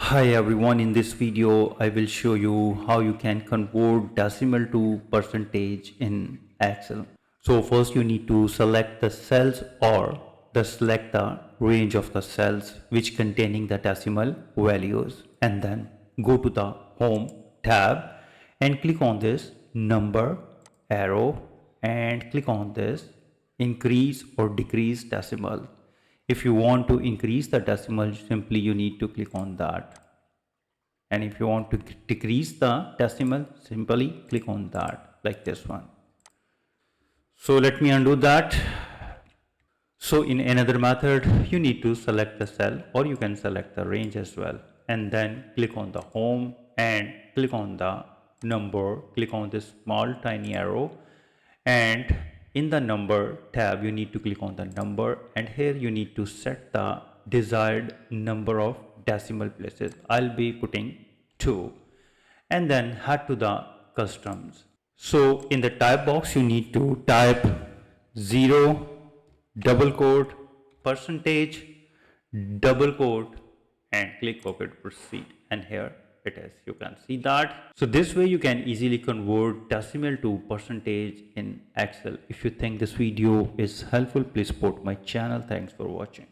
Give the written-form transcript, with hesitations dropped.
Hi everyone, in this video I will show you how you can convert decimal to percentage in Excel. So first you need to select the cells or select the range of the cells which containing the decimal values, and then go to the home tab and click on this number arrow and click on this increase or decrease decimal. If you want to increase the decimal, simply you need to click on that, and if you want to decrease the decimal, simply click on that, like this one. So let me undo that. So in another method, you need to select the cell or you can select the range as well, and then click on the home and click on the number, click on this small tiny arrow, and in the number tab you need to click on the number, and here you need to set the desired number of decimal places. I'll be putting 2, and then head to the customs. So in the type box you need to type 0 double quote percentage double quote and click OK to proceed, and here it is, you can see that. So this way you can easily convert decimal to percentage in Excel. If you think this video is helpful, please support my channel. Thanks for watching.